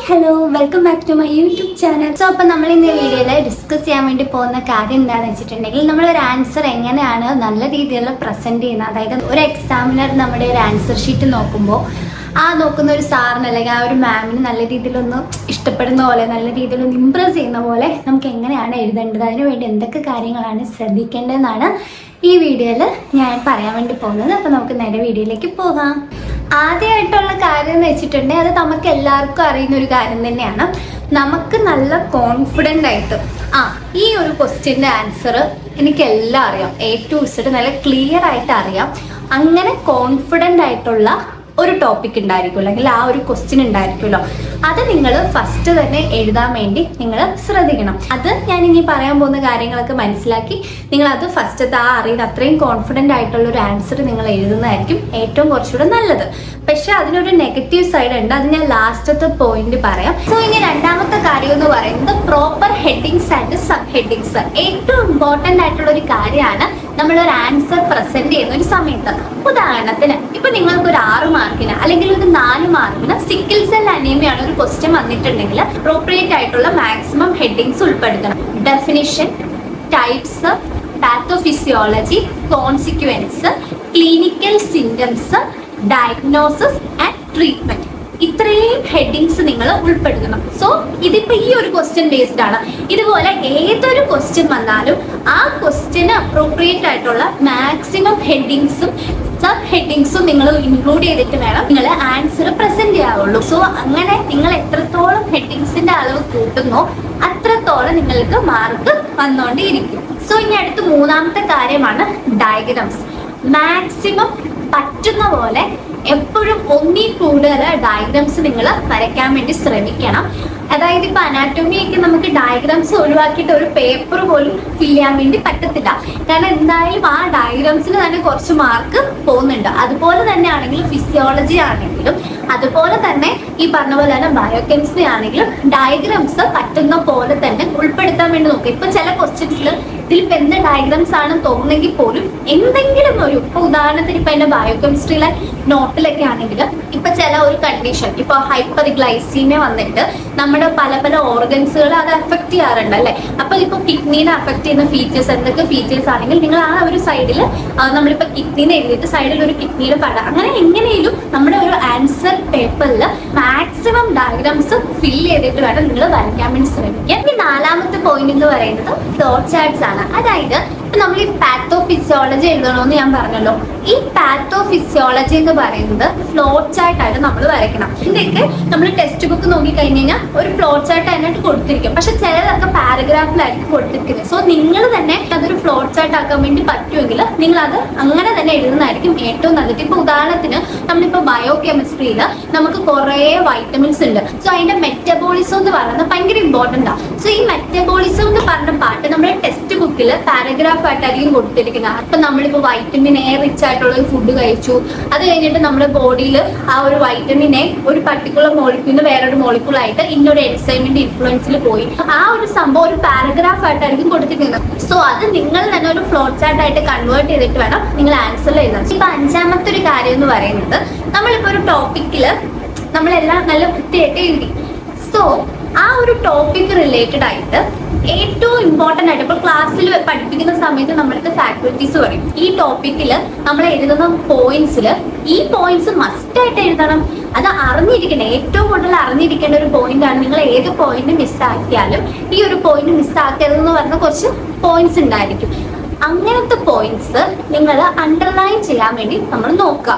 Hello welcome back to my YouTube channel. So അപ്പോൾ നമ്മൾ ഇന്ന് വീഡിയോയിൽ ഡിസ്കസ് ചെയ്യാൻ വേണ്ടി പോകുന്ന കാര്യം എന്താണെന്ന് വെച്ചിട്ടുണ്ടെങ്കിൽ നമ്മളൊരു ആൻസർ എങ്ങനെയാണ് നല്ല രീതിയിൽ പ്രസൻറ്റ് ചെയ്യുന്നത്. അതായത് ഒരു എക്സാമിനർ നമ്മുടെ ഒരു ആൻസർ ഷീറ്റ് നോക്കുമ്പോൾ നോക്കുന്ന ഒരു സാറിന് അല്ലെങ്കിൽ ആ ഒരു മാമിന് നല്ല രീതിയിലൊന്ന് ഇഷ്ടപ്പെടുന്ന പോലെ നല്ല രീതിയിലൊന്ന് ഇമ്പ്രസ് ചെയ്യുന്ന പോലെ നമുക്ക് എങ്ങനെയാണ് എഴുതേണ്ടത്, അതിനുവേണ്ടി എന്തൊക്കെ കാര്യങ്ങളാണ് ശ്രദ്ധിക്കേണ്ടതെന്നാണ് ഈ വീഡിയോയിൽ ഞാൻ പറയാൻ വേണ്ടി പോകുന്നത്. അപ്പോൾ നമുക്ക് നേരെ വീഡിയോയിലേക്ക് പോകാം. ആദ്യമായിട്ടുള്ള കാര്യം എന്ന് വെച്ചിട്ടുണ്ടെങ്കിൽ അത് നമുക്ക് എല്ലാവർക്കും അറിയുന്ന ഒരു കാര്യം തന്നെയാണ്. നമുക്ക് നല്ല കോൺഫിഡൻ്റ് ആയിട്ട് ഈ ഒരു ക്വസ്റ്റ്യൻ്റെ ആൻസർ എനിക്കെല്ലാം അറിയാം, A to Z നല്ല ക്ലിയർ ആയിട്ട് അറിയാം, അങ്ങനെ കോൺഫിഡൻ്റ് ആയിട്ടുള്ള ഒരു ടോപ്പിക് ഉണ്ടായിരിക്കുമല്ലോ, അല്ലെങ്കിൽ ആ ഒരു ക്വസ്റ്റ്യൻ ഉണ്ടായിരിക്കുമല്ലോ, അത് നിങ്ങൾ ഫസ്റ്റ് തന്നെ എഴുതാൻ വേണ്ടി നിങ്ങൾ ശ്രദ്ധിക്കണം. അത് ഞാൻ ഇനി പറയാൻ പോകുന്ന കാര്യങ്ങളൊക്കെ മനസ്സിലാക്കി നിങ്ങൾ അത് ഫസ്റ്റത്തെ അറിയുന്ന അത്രയും കോൺഫിഡൻ്റ് ആയിട്ടുള്ള ഒരു ആൻസർ നിങ്ങൾ എഴുതുന്നതായിരിക്കും ഏറ്റവും കുറച്ചുകൂടെ നല്ലത്. പക്ഷെ അതിനൊരു നെഗറ്റീവ് സൈഡ് ഉണ്ട്, അത് ഞാൻ ലാസ്റ്റത്തെ പോയിന്റ് പറയാം. സോ ഇനി രണ്ടാമത്തെ കാര്യം എന്ന് പറയുന്നത് proper headings and sub headings. ഏറ്റവും ഇമ്പോർട്ടൻ്റ് ആയിട്ടുള്ള ഒരു കാര്യമാണ് നമ്മളൊരു ആൻസർ പ്രസന്റ് ചെയ്യുന്ന ഒരു സമയത്ത്. ഉദാഹരണത്തിന് ഇപ്പൊ നിങ്ങൾക്ക് ഒരു 6 മാർക്കിന് അല്ലെങ്കിൽ ഒരു 4 മാർക്കിന് സിക്കിൾ സെൽ അനീമിയാണ് ഒരു ക്വസ്റ്റ്യൻ വന്നിട്ടുണ്ടെങ്കിൽ അപ്രോപ്രിയേറ്റ് ആയിട്ടുള്ള മാക്സിമം ഹെഡിങ്സ് ഉൾപ്പെടുത്തണം. Definition, types, pathophysiology, consequence, clinical symptoms, diagnosis and treatment, ഇത്രയും ഹെഡിങ്സ് നിങ്ങൾ ഉൾപ്പെടുത്തണം. സോ ഇതിപ്പോ ഈ ഒരു ക്വസ്റ്റ്യൻ ബേസ്ഡ് ആണ്. ഇതുപോലെ ഏതൊരു ക്വസ്റ്റ്യൻ വന്നാലും ആ ക്വസ്റ്റ്യന് അപ്രോപ്രിയേറ്റ് ആയിട്ടുള്ള മാക്സിമം ഹെഡിങ്സും സബ് ഹെഡിങ്സും നിങ്ങൾ ഇൻക്ലൂഡ് ചെയ്തിട്ട് വേണം നിങ്ങൾ ആൻസർ പ്രസന്റ് ചെയ്യാവുള്ളൂ. സോ അങ്ങനെ നിങ്ങൾ എത്രത്തോളം ഹെഡിങ്സിന്റെ അളവ് കൂട്ടുന്നോ അത്രത്തോളം നിങ്ങൾക്ക് മാർക്ക് വന്നുകൊണ്ടേയിരിക്കും. സോ ഇനി അടുത്ത മൂന്നാമത്തെ കാര്യമാണ് ഡയഗ്രാംസ്. മാക്സിമം പറ്റുന്ന പോലെ എപ്പോഴും ഒന്നിൽ കൂടുതൽ ഡയഗ്രാംസ് നിങ്ങൾ വരയ്ക്കാൻ വേണ്ടി ശ്രമിക്കണം. അതായത് ഇപ്പൊ അനാറ്റോമിയൊക്കെ നമുക്ക് ഡയഗ്രാംസ് ഒഴിവാക്കിയിട്ട് ഒരു പേപ്പർ പോലും ഫിൽ ചെയ്യാൻ വേണ്ടി പറ്റത്തില്ല. കാരണം എന്തായാലും ആ ഡയഗ്രാംസിന് തന്നെ കുറച്ച് മാർക്ക് പോകുന്നുണ്ട്. അതുപോലെ തന്നെ ആണെങ്കിലും ഫിസിയോളജി ആണെങ്കിലും അതുപോലെ തന്നെ ഈ പറഞ്ഞ പോലെ തന്നെ ബയോകെമിസ്ട്രി ആണെങ്കിലും ഡയഗ്രാംസ് പറ്റുന്ന പോലെ തന്നെ ഉൾപ്പെടുത്താൻ വേണ്ടി നോക്കുക. ഇപ്പൊ ചില ക്വസ്റ്റ്യൻസിൽ ഇതിലിപ്പോൾ എന്ത് ഡയഗ്രാംസ് ആണെന്ന് തോന്നുന്നെങ്കിൽ പോലും എന്തെങ്കിലും ഒരു ഉദാഹരണത്തിന് ഇപ്പൊ എന്റെ ബയോകെമിസ്ട്രിയിലെ നോട്ടിലൊക്കെ ആണെങ്കിൽ ഇപ്പൊ ചില ഒരു കണ്ടീഷൻ, ഇപ്പൊ ഹൈപ്പർ ഗ്ലൈസീമിയ വന്നിട്ട് നമ്മുടെ പല പല ഓർഗൻസുകൾ അത് അഫക്ട് ചെയ്യാറുണ്ട് അല്ലെ. അപ്പൊ ഇപ്പൊ കിഡ്നീനെ അഫക്ട് ചെയ്യുന്ന ഫീച്ചേഴ്സ് എന്തൊക്കെ ഫീച്ചേഴ്സ് ആണെങ്കിൽ നിങ്ങൾ ആ ഒരു സൈഡിൽ നമ്മളിപ്പോ കിഡ്നീനെ എഴുതിയിട്ട് സൈഡിൽ ഒരു കിഡ്നിയുടെ പടം, അങ്ങനെ എങ്ങനെയും നമ്മുടെ ഒരു ആൻസർ പേപ്പറിൽ മാക്സിമം ഡയഗ്രാംസ് ഫിൽ ചെയ്തിട്ട് വേണം നിങ്ങൾ വരയ്ക്കാൻ വേണ്ടി ശ്രമിക്കുക. ഇനി നാലാമത്തെ പോയിന്റ് എന്ന് പറയുന്നത് ഫ്ലോ ചാർട്ട്സ് ആണ്. അതായത് നമ്മൾ ഈ പാത്തോഫിസിയോളജി എഴുതണമെന്ന് ഞാൻ പറഞ്ഞല്ലോ, ഈ പാത്തോഫിസിയോളജി എന്ന് പറയുന്നത് ഫ്ലോ ചാർട്ട് ആയിട്ട് നമ്മൾ വരയ്ക്കണം. ഇതിന്റെയൊക്കെ നമ്മൾ ടെക്സ്റ്റ് ബുക്ക് നോക്കി കഴിഞ്ഞ് കഴിഞ്ഞാൽ ഒരു ഫ്ലോ ചാർട്ട് അതിനായിട്ട് കൊടുത്തിരിക്കും, പക്ഷെ ചിലതൊക്കെ പാരഗ്രാഫിലായിരിക്കും കൊടുത്തിരിക്കുന്നത്. സോ നിങ്ങൾ തന്നെ അതൊരു ഫ്ലോ ചാർട്ട് ആക്കാൻ വേണ്ടി പറ്റുമെങ്കിൽ നിങ്ങൾ അത് അങ്ങനെ തന്നെ എഴുതുന്നതായിരിക്കും ഏറ്റവും നല്ലത്. ഇപ്പൊ ഉദാഹരണത്തിന് നമ്മളിപ്പോ ബയോ കെമിസ്ട്രിയിൽ നമുക്ക് കുറെ വൈറ്റമിൻസ് ഉണ്ട്. സോ അതിന്റെ മെറ്റബോളിസം എന്ന് പറയുന്നത് ഭയങ്കര ഇമ്പോർട്ടൻ്റ് ആണ്. സോ ഈ മെറ്റബോളിസം എന്ന് പറഞ്ഞ പാർട്ട് നമ്മുടെ ടെക്സ്റ്റ് ബുക്കിൽ പാരഗ്രാഫ് ആയിട്ടായിരിക്കും കൊടുത്തിരിക്കുന്നത്. അപ്പൊ നമ്മളിപ്പോ വൈറ്റമിൻ എ റിച്ച് ആയിട്ടുള്ള ഒരു ഫുഡ് കഴിച്ചു, അത് കഴിഞ്ഞിട്ട് നമ്മുടെ ബോഡിയിൽ ആ ഒരു വൈറ്റമിൻ എ ഒരു പർട്ടിക്കുലർ മോളിക്യൂളിന് വേറൊരു മോളിക്യൂളായിട്ട് ഇന്നൊരു എൻസൈമിന്റെ ഇൻഫ്ലുവൻസിൽ പോയി, ആ ഒരു സംഭവം ഒരു പാരഗ്രാഫ് ആയിട്ടായിരിക്കും കൊടുത്തിരിക്കുന്നത്. സോ അത് നിങ്ങൾ തന്നെ ഒരു ഫ്ലോ ചാർട്ട് ആയിട്ട് കൺവേർട്ട് ചെയ്തിട്ട് വേണം നിങ്ങൾ ആൻസർ എഴുതാൻ. ഇപ്പൊ അഞ്ചാമത്തെ ഒരു കാര്യം എന്ന് പറയുന്നത് നമ്മളിപ്പോ ഒരു ടോപ്പിക്കില് നമ്മളെല്ലാം നല്ല വൃത്തിയായിട്ട് എഴുതി. സോ ആ ഒരു ടോപ്പിക് റിലേറ്റഡ് ആയിട്ട് ഏറ്റവും ഇമ്പോർട്ടൻ്റ് ആയിട്ട് ഇപ്പോൾ ക്ലാസ്സിൽ പഠിപ്പിക്കുന്ന സമയത്ത് നമ്മൾക്ക് ഫാക്കൽറ്റീസ് പറയും ഈ ടോപ്പിക്കിൽ നമ്മൾ എഴുതുന്ന പോയിന്റ്സിൽ ഈ പോയിന്റ്സ് മസ്റ്റ് ആയിട്ട് എഴുതണം. അത് അറിഞ്ഞിരിക്കണം, ഏറ്റവും കൂടുതൽ അറിഞ്ഞിരിക്കേണ്ട ഒരു പോയിന്റ് ആണ്. നിങ്ങൾ ഏത് പോയിന്റ് മിസ്സാക്കിയാലും ഈ ഒരു പോയിന്റ് മിസ്സാക്കരുതെന്ന് പറഞ്ഞ കുറച്ച് പോയിന്റ്സ് ഉണ്ടായിരിക്കും. അങ്ങനത്തെ പോയിന്റ്സ് നിങ്ങൾ അണ്ടർലൈൻ ചെയ്യാൻ വേണ്ടി നമ്മൾ നോക്കുക.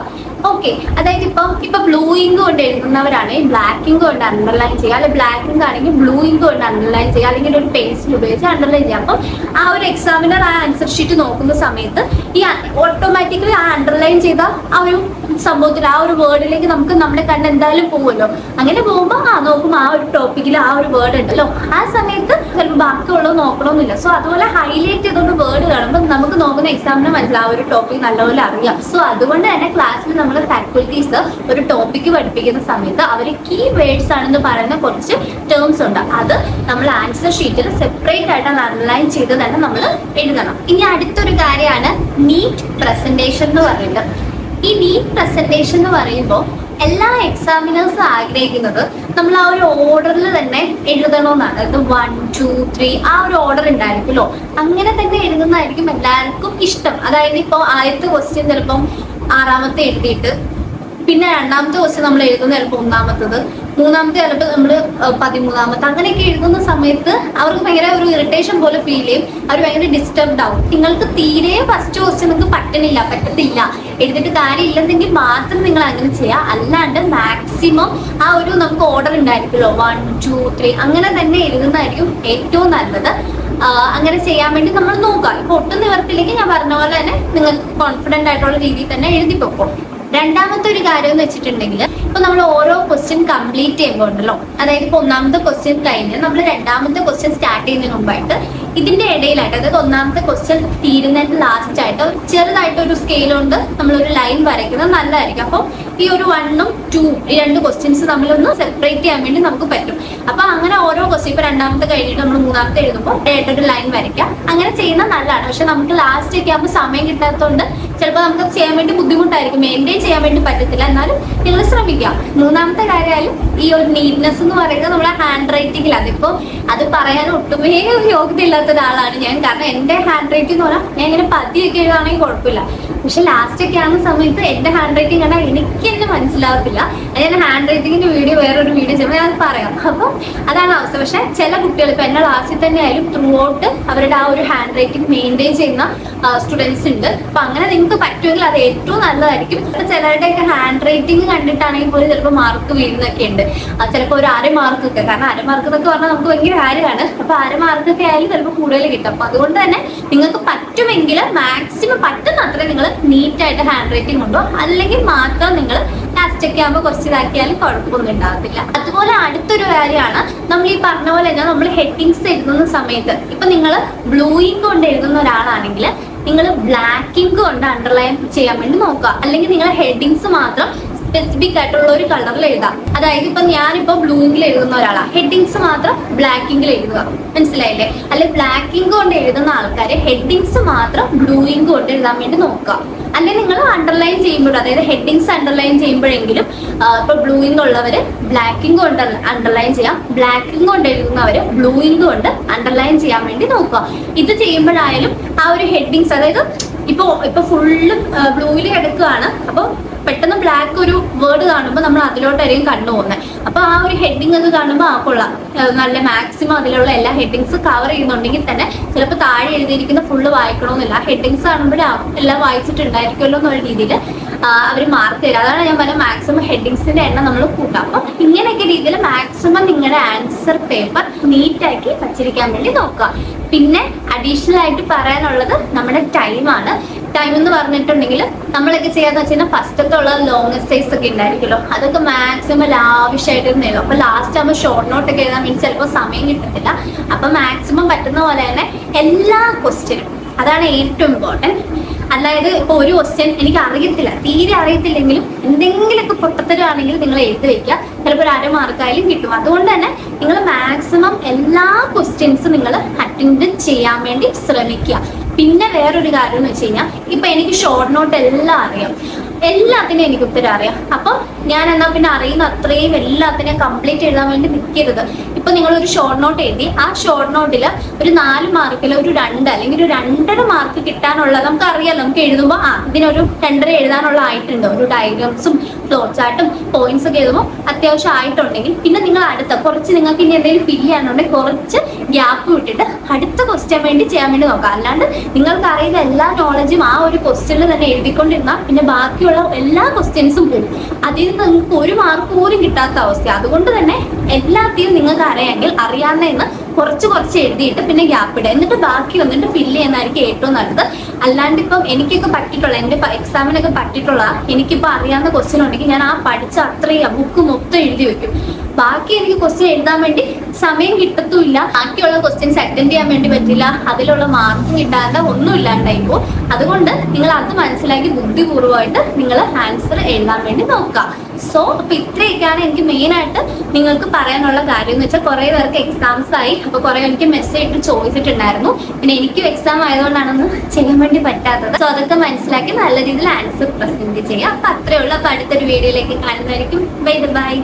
ഓക്കെ, അതായത് ഇപ്പൊ ബ്ലൂ ഇങ്ക് കൊണ്ട് എഴുതുന്നവരാണെങ്കിൽ ബ്ലാക്ക് ഇങ്ക് കൊണ്ട് അണ്ടർലൈൻ ചെയ്യുക, അല്ലെങ്കിൽ ബ്ലാക്ക് ഇങ്ക് ആണെങ്കിൽ ബ്ലൂ ഇങ്ക് കൊണ്ട് അണ്ടർലൈൻ ചെയ്യുക, അല്ലെങ്കിൽ ഒരു പെൻസിൽ ഉപയോഗിച്ച് അണ്ടർലൈൻ ചെയ്യുക. അപ്പം ആ ഒരു എക്സാമിനർ ആ ആൻസർ ഷീറ്റ് നോക്കുന്ന സമയത്ത് ഈ ഓട്ടോമാറ്റിക്കലി ആ അണ്ടർലൈൻ ചെയ്ത ആ ഒരു സംഭവത്തിൽ ആ ഒരു വേർഡിലേക്ക് നമുക്ക് നമ്മുടെ കണ്ണ് എന്തായാലും പോകുമല്ലോ. അങ്ങനെ പോകുമ്പോൾ നോക്കുമ്പോൾ ആ ഒരു ടോപ്പിക്കിൽ ആ ഒരു വേർഡ് ഉണ്ടല്ലോ, ആ സമയത്ത് ചിലപ്പോൾ ബാക്കിയുള്ളത് നോക്കണമെന്നില്ല. സോ അതുപോലെ ഹൈലൈറ്റ് ചെയ്തുകൊണ്ട് വേർഡ് കാണുമ്പോൾ നമുക്ക് നോക്കുന്ന എക്സാമിന് മനസ്സിലാവും ആ ഒരു ടോപ്പിക് നല്ലപോലെ അറിയാം. സോ അതുകൊണ്ട് തന്നെ ക്ലാസ്സിൽ നമ്മൾ ഫാക്കൽറ്റീസ് ഒരു ടോപ്പിക്ക് പഠിപ്പിക്കുന്ന സമയത്ത് അവർ കീ വേർഡ്സ് ആണെന്ന് പറയുന്ന കുറച്ച് ടേംസ് ഉണ്ട്. അത് നമ്മൾ ആൻസർ ഷീറ്റിൽ സെപ്പറേറ്റ് ആയിട്ട് അണ്ടർലൈൻ ചെയ്ത് തന്നെ നമ്മൾ എഴുതണം. ഇനി അടുത്തൊരു കാര്യമാണ് നീറ്റ് പ്രസന്റേഷൻ എന്ന് പറയുന്നത്. ഈ നീറ്റ് പ്രസന്റേഷൻ എന്ന് പറയുമ്പോൾ എല്ലാ എക്സാമിനേഴ്സും ആഗ്രഹിക്കുന്നത് നമ്മൾ ആ ഒരു ഓർഡറിൽ തന്നെ എഴുതണമെന്നാണ്. അതായത് 1, 2, 3 ആ ഒരു ഓർഡർ ഉണ്ടായിരിക്കുമല്ലോ, അങ്ങനെ തന്നെ എഴുതുന്നതായിരിക്കും എല്ലാവർക്കും ഇഷ്ടം. അതായത് ഇപ്പോൾ ആദ്യത്തെ ക്വസ്റ്റ്യൻ ചിലപ്പം 6ാമത്തെ എഴുതിയിട്ട് പിന്നെ 2ാമത്തെ ക്വസ്റ്റ്യൻ നമ്മൾ എഴുതുന്ന ചിലപ്പോൾ 1ാമത്തത്, 3ാമത്തെ ചിലപ്പോൾ നമ്മൾ 13ാമത്തെ, അങ്ങനെയൊക്കെ എഴുതുന്ന സമയത്ത് അവർക്ക് ഭയങ്കര ഒരു ഇറിറ്റേഷൻ പോലെ ഫീൽ ചെയ്യും. അവർ ഭയങ്കര ഡിസ്റ്റർബ്ഡ് ആവും. നിങ്ങൾക്ക് തീരെ ഫസ്റ്റ് ക്വസ്റ്റ്യൻ നിങ്ങൾക്ക് പറ്റത്തില്ല, എഴുതിയിട്ട് കാര്യമില്ലെന്നെങ്കിൽ മാത്രം നിങ്ങൾ അങ്ങനെ ചെയ്യുക. അല്ലാണ്ട് മാക്സിമം ആ ഒരു നമുക്ക് ഓർഡർ ഉണ്ടായിരിക്കുമല്ലോ 1, 2, 3 അങ്ങനെ തന്നെ എഴുതുന്നതായിരിക്കും ഏറ്റവും നല്ലത്. അങ്ങനെ ചെയ്യാൻ വേണ്ടി നമ്മൾ നോക്കുക. ഇപ്പൊ ഒട്ടും നിവർത്തില്ലെങ്കിൽ ഞാൻ പറഞ്ഞ പോലെ തന്നെ നിങ്ങൾക്ക് കോൺഫിഡന്റ് ആയിട്ടുള്ള രീതിയിൽ തന്നെ എഴുതി പോക്കും. രണ്ടാമത്തെ ഒരു കാര്യം എന്ന് വെച്ചിട്ടുണ്ടെങ്കിൽ ഇപ്പൊ നമ്മൾ ഓരോ ക്വസ്റ്റ്യൻ കംപ്ലീറ്റ് ചെയ്യുമ്പോൾ ഉണ്ടല്ലോ, അതായത് ഇപ്പൊ 1ാമത്തെ ക്വസ്റ്റ്യൻ കഴിഞ്ഞ് നമ്മൾ 2ാമത്തെ ക്വസ്റ്റ്യൻ സ്റ്റാർട്ട് ചെയ്യുന്നതിന് മുമ്പായിട്ട് ഇതിന്റെ ഇടയിലായിട്ട്, അതായത് 1ാമത്തെ ക്വസ്റ്റ്യൻ തീരുന്നതിന്റെ ലാസ്റ്റ് ആയിട്ട് ചെറുതായിട്ട് ഒരു സ്കെയിൽ കൊണ്ട് നമ്മളൊരു ലൈൻ വരയ്ക്കുന്നത് നല്ലതായിരിക്കും. അപ്പോൾ ഈ ഒരു 1ഉം 2ഉം ഈ 2 ക്വസ്റ്റ്യൻസ് നമ്മളൊന്ന് സെപ്പറേറ്റ് ചെയ്യാൻ വേണ്ടി നമുക്ക് പറ്റും. അപ്പൊ അങ്ങനെ ഓരോ ക്വസ്റ്റ്യൻ ഇപ്പൊ 2ാമത്തെ കഴിഞ്ഞിട്ട് നമ്മൾ 3ാമത്തെ എഴുതുമ്പോൾ ഒരു ലൈൻ വരയ്ക്കാം. അങ്ങനെ ചെയ്യുന്നത് നല്ലതാണ്. പക്ഷെ നമുക്ക് ലാസ്റ്റ് ഒക്കെ ആകുമ്പോൾ സമയം കിട്ടാത്തതുകൊണ്ട് ചിലപ്പോൾ നമുക്ക് ചെയ്യാൻ വേണ്ടി ബുദ്ധിമുട്ടായിരിക്കും, മെയിൻറ്റെയിൻ ചെയ്യാൻ വേണ്ടി പറ്റത്തില്ല. എന്നാലും നിങ്ങൾ ശ്രമിക്കാം. 3ാമത്തെ കാര്യമായാലും ഈ ഒരു നീറ്റ്നെസ് എന്ന് പറയുന്നത് നമ്മളെ ഹാൻഡ് റൈറ്റിംഗിൽ, അതിപ്പോ അത് പറയാൻ ഒട്ടുമേ യോഗ്യത ഇല്ലാത്ത ഒരാളാണ് ഞാൻ. കാരണം എന്റെ ഹാൻഡ് റൈറ്റിംഗ് എന്ന് പറഞ്ഞാൽ ഞാൻ ഇങ്ങനെ പതിയൊക്കെ എഴുതാണെങ്കിൽ കുഴപ്പമില്ല, പക്ഷെ ലാസ്റ്റ് ഒക്കെ ആവുന്ന സമയത്ത് എന്റെ ഹാൻഡ് റൈറ്റിംഗ് കണ്ടാൽ എനിക്ക് തന്നെ മനസ്സിലാവത്തില്ല. ഞാൻ ഹാൻഡ് റൈറ്റിംഗിന്റെ വേറൊരു വീഡിയോ ചെയ്യുമ്പോൾ ഞാൻ പറയാം. അപ്പം അതാണ് അവസ്ഥ. പക്ഷെ ചില കുട്ടികൾ ഇപ്പൊ എന്റെ ക്ലാസ്സിൽ തന്നെ ആയാലും ത്രൂ ഔട്ട് അവരുടെ ആ ഒരു ഹാൻഡ് റൈറ്റിംഗ് മെയിൻറ്റെയിൻ ചെയ്യുന്ന സ്റ്റുഡൻസ് ഉണ്ട്. അപ്പൊ അങ്ങനെ നിങ്ങൾക്ക് പറ്റുമെങ്കിൽ അത് ഏറ്റവും നല്ലതായിരിക്കും. ചിലരുടെയൊക്കെ ഹാൻഡ് റൈറ്റിംഗ് കണ്ടിട്ടാണെങ്കിൽ പോലും ചിലപ്പോൾ മാർക്ക് വീഴുന്നൊക്കെ ഉണ്ട്. ചിലപ്പോൾ ഒരു 1/2 മാർക്കൊക്കെ, കാരണം 1/2 മാർക്ക് എന്നൊക്കെ പറഞ്ഞാൽ നമുക്ക് ഭയങ്കര കാര്യമാണ്. അപ്പൊ 1/2 മാർക്കൊക്കെ ആയാലും ചിലപ്പോൾ കൂടുതൽ കിട്ടും. അപ്പൊ അതുകൊണ്ട് തന്നെ നിങ്ങൾക്ക് പറ്റുമെങ്കിൽ മാക്സിമം പറ്റുന്ന അത്രയും നിങ്ങൾ നീറ്റായിട്ട് ഹാൻഡ് റൈറ്റിംഗ് കൊണ്ടോ, അല്ലെങ്കിൽ മാത്രം നിങ്ങൾ ലാസ്റ്റ് ഒക്കെ ആകുമ്പോൾ കുറച്ച് ഇതാക്കിയാലും കുഴപ്പമൊന്നും ഉണ്ടാകത്തില്ല. അതുപോലെ അടുത്തൊരു കാര്യമാണ്, നമ്മൾ ഈ പറഞ്ഞ പോലെ തന്നെ നമ്മൾ ഹെഡിങ്സ് എഴുതുന്ന സമയത്ത് ഇപ്പൊ നിങ്ങൾ ബ്ലൂ ഇങ്ക് കൊണ്ട് എഴുതുന്ന ഒരാളാണെങ്കിൽ നിങ്ങൾ ബ്ലാക്ക് ഇങ്ക് കൊണ്ട് അണ്ടർലൈൻ ചെയ്യാൻ വേണ്ടി നോക്കുക. അല്ലെങ്കിൽ നിങ്ങൾ ഹെഡിങ്സ് മാത്രം സ്പെസിഫിക് ആയിട്ടുള്ള ഒരു കളറിൽ എഴുതാം. അതായത് ഇപ്പൊ ഞാനിപ്പോ ബ്ലൂ ഇങ്കിൽ എഴുതുന്ന ഒരാളാണ്, ഹെഡിങ്സ് മാത്രം ബ്ലാക്ക് ഇങ്കിൽ എഴുതുക. മനസ്സിലായില്ലേ? അല്ലെ ബ്ലാക്ക് ഇങ്ക് കൊണ്ട് എഴുതുന്ന ആൾക്കാര് ഹെഡിങ്സ് മാത്രം ബ്ലൂ ഇങ്ക് കൊണ്ട് എഴുതാൻ വേണ്ടി നോക്കുക. അല്ലെങ്കിൽ നിങ്ങൾ അണ്ടർലൈൻ ചെയ്യുമ്പോൾ, അതായത് ഹെഡിങ്സ് അണ്ടർലൈൻ ചെയ്യുമ്പോഴെങ്കിലും ഇപ്പൊ ബ്ലൂ ഇങ്ക് ഉള്ളവര് ബ്ലാക്ക് ഇങ്ക് കൊണ്ട് അണ്ടർലൈൻ ചെയ്യാം, ബ്ലാക്ക് ഇങ്ക് കൊണ്ട് എഴുതുന്നവര് ബ്ലൂ ഇങ്ക് കൊണ്ട് അണ്ടർലൈൻ ചെയ്യാൻ വേണ്ടി നോക്കുക. ഇത് ചെയ്യുമ്പോഴായാലും ആ ഒരു ഹെഡിങ്സ്, അതായത് ഇപ്പൊ ഫുള്ള് ബ്ലൂവിൽ കിടക്കുകയാണ്, അപ്പൊ പെട്ടെന്ന് ബ്ലാക്ക് ഒരു വേർഡ് കാണുമ്പോൾ നമ്മൾ അതിലോട്ടായിരിക്കും കണ്ടു പോകുന്നത്. അപ്പൊ ആ ഒരു ഹെഡിങ് ഒക്കെ കാണുമ്പോൾ കൊള്ളാം, നല്ല മാക്സിമം അതിലുള്ള എല്ലാ ഹെഡിങ്സ് കവർ ചെയ്യുന്നുണ്ടെങ്കിൽ തന്നെ ചിലപ്പോൾ താഴെ എഴുതിയിരിക്കുന്ന ഫുള്ള് വായിക്കണമെന്നില്ല. ഹെഡിങ്സ് കാണുമ്പോഴേ എല്ലാം വായിച്ചിട്ടുണ്ടായിരിക്കുമല്ലോ എന്നുള്ള രീതിയിൽ അവർ മാർക്ക് തരും. അതാണ് ഞാൻ പറഞ്ഞ മാക്സിമം ഹെഡിങ്സിന്റെ എണ്ണം നമ്മൾ കൂട്ടാം. അപ്പം ഇങ്ങനെയൊക്കെ രീതിയിൽ മാക്സിമം നിങ്ങളുടെ ആൻസർ പേപ്പർ നീറ്റാക്കി വച്ചിരിക്കാൻ വേണ്ടി നോക്കുക. പിന്നെ അഡീഷണൽ ആയിട്ട് പറയാനുള്ളത് നമ്മുടെ ടൈമാണ്. ടൈം എന്ന് പറഞ്ഞിട്ടുണ്ടെങ്കിൽ നമ്മളൊക്കെ ചെയ്യാന്ന് വെച്ച് കഴിഞ്ഞാൽ ഫസ്റ്റത്തെ ഉള്ള ലോങ് എക്സസൈസ് ഒക്കെ ഉണ്ടായിരിക്കുമല്ലോ, അതൊക്കെ മാക്സിമം ലാവിഷായിട്ട് എഴുതും. അപ്പൊ ലാസ്റ്റ് ആകുമ്പോൾ ഷോർട്ട് നോട്ട് ഒക്കെ എഴുതാൻ വേണ്ടി ചിലപ്പോൾ സമയം കിട്ടത്തില്ല. അപ്പൊ മാക്സിമം പറ്റുന്ന പോലെ തന്നെ എല്ലാ ക്വസ്റ്റ്യനും, അതാണ് ഏറ്റവും ഇമ്പോർട്ടൻറ്റ്. അതായത് ഇപ്പൊ ഒരു ക്വസ്റ്റ്യൻ എനിക്ക് അറിയത്തില്ല, തീരെ അറിയത്തില്ലെങ്കിലും എന്തെങ്കിലുമൊക്കെ പൊട്ടത്തരമാണെങ്കിൽ നിങ്ങൾ എഴുതി വെക്കുക, ചിലപ്പോൾ ഒരു 1/2 മാർക്കായാലും കിട്ടും. അതുകൊണ്ട് തന്നെ നിങ്ങൾ മാക്സിമം എല്ലാ ക്വസ്റ്റ്യൻസും നിങ്ങൾ അറ്റൻഡ് ചെയ്യാൻ വേണ്ടി ശ്രമിക്കുക. പിന്നെ വേറൊരു കാര്യം എന്ന് വെച്ച് കഴിഞ്ഞാൽ ഇപ്പൊ എനിക്ക് ഷോർട്ട് നോട്ട് എല്ലാം അറിയാം, എല്ലാത്തിനും എനിക്ക് ഉത്തരം അറിയാം. അപ്പം ഞാൻ എന്നാൽ പിന്നെ അറിയുന്ന അത്രയും എല്ലാത്തിനെയും കംപ്ലീറ്റ് എഴുതാൻ വേണ്ടി നിൽക്കരുത്. ഇപ്പൊ നിങ്ങൾ ഒരു ഷോർട്ട് നോട്ട് എഴുതി, ആ ഷോർട്ട് നോട്ടിൽ ഒരു 4 മാർക്കിൽ ഒരു 2 അല്ലെങ്കിൽ ഒരു 2.5 മാർക്ക് കിട്ടാനുള്ള, നമുക്ക് അറിയാലോ, നമുക്ക് എഴുതുമ്പോൾ ഇതിനൊരു 2.5 എഴുതാനുള്ള ആയിട്ടുണ്ട്, ഒരു ഡയഗ്രാംസും ഫ്ലോ ചാർട്ടും പോയിന്റ്സ് ഒക്കെ എഴുതുമ്പോൾ അത്യാവശ്യം ആയിട്ടുണ്ടെങ്കിൽ പിന്നെ നിങ്ങൾ കുറച്ച് നിങ്ങൾക്ക് ഇനി എന്തെങ്കിലും ഫില്ല് ചെയ്യാനുണ്ടെങ്കിൽ കുറച്ച് ഗ്യാപ്പ് വിട്ടിട്ട് അടുത്ത ക്വസ്റ്റ്യൻ വേണ്ടി ചെയ്യാൻ വേണ്ടി നോക്കാം. അല്ലാണ്ട് നിങ്ങൾക്ക് അറിയുന്ന എല്ലാ നോളജും ആ ഒരു ക്വസ്റ്റ്യനിൽ തന്നെ എഴുതിക്കൊണ്ടിരുന്നാൽ പിന്നെ ബാക്കിയുള്ള എല്ലാ ക്വസ്റ്റ്യൻസും പോകും. അതിൽ നിന്ന് നിങ്ങൾക്ക് 1 മാർക്ക് പോലും കിട്ടാത്ത അവസ്ഥ. അതുകൊണ്ട് തന്നെ എല്ലാத்தைയും നിങ്ങൾക്ക് അറിയാമെങ്കിൽ അറിയാവുന്നതെന്ന് കുറച്ച് എഴുതിയിട്ട് പിന്നെ ഗ്യാപ്പ് ഇടുക, എന്നിട്ട് ബാക്കി വന്നിട്ട് ഫില്ല് ചെയ്യുന്നതായിരിക്കും ഏറ്റവും നല്ലത്. അല്ലാണ്ട് ഇപ്പം എനിക്കൊക്കെ പറ്റിയിട്ടുള്ള, എൻ്റെ എക്സാമിനൊക്കെ പറ്റിയിട്ടുള്ള എനിക്കിപ്പോൾ അറിയാവുന്ന ക്വസ്റ്റ്യൻ ഉണ്ടെങ്കിൽ ഞാൻ ആ പഠിച്ച അത്രയും ബുക്ക് മൊത്തം എഴുതി വെക്കും. ബാക്കി എനിക്ക് ക്വസ്റ്റ്യൻ എഴുതാൻ വേണ്ടി സമയം കിട്ടത്തുമില്ല, ബാക്കിയുള്ള ക്വസ്റ്റ്യൻസ് അറ്റൻഡ് ചെയ്യാൻ വേണ്ടി പറ്റില്ല, അതിലുള്ള മാർക്ക് കിട്ടാതെ ഒന്നും ഇല്ലാണ്ടായിപ്പോ. അതുകൊണ്ട് നിങ്ങൾ അത് മനസ്സിലാക്കി ബുദ്ധിപൂർവ്വമായിട്ട് നിങ്ങൾ ആൻസർ എഴുതാൻ വേണ്ടി നോക്കുക. സോ അപ്പൊ ഇത്രയൊക്കെയാണ് എനിക്ക് മെയിൻ ആയിട്ട് നിങ്ങൾക്ക് പറയാനുള്ള കാര്യം എന്ന് വെച്ചാൽ കുറെ പേർക്ക് എക്സാംസ് ആയി. അപ്പൊ കുറെ എനിക്ക് മെസ്സേജ് ഇട്ട് ചോദിച്ചിട്ടുണ്ടായിരുന്നു. പിന്നെ എനിക്കും എക്സാം ആയതുകൊണ്ടാണൊന്നും ചെയ്യാൻ വേണ്ടി പറ്റാത്തത്. സോ അതൊക്കെ മനസ്സിലാക്കി നല്ല രീതിയിൽ ആൻസർ പ്രസന്റ് ചെയ്യാം. അപ്പൊ അത്രേ ഉള്ളൂ. അപ്പൊ അടുത്തൊരു വീഡിയോയിലേക്ക് കാണുന്നതായിരിക്കും. Bye bye.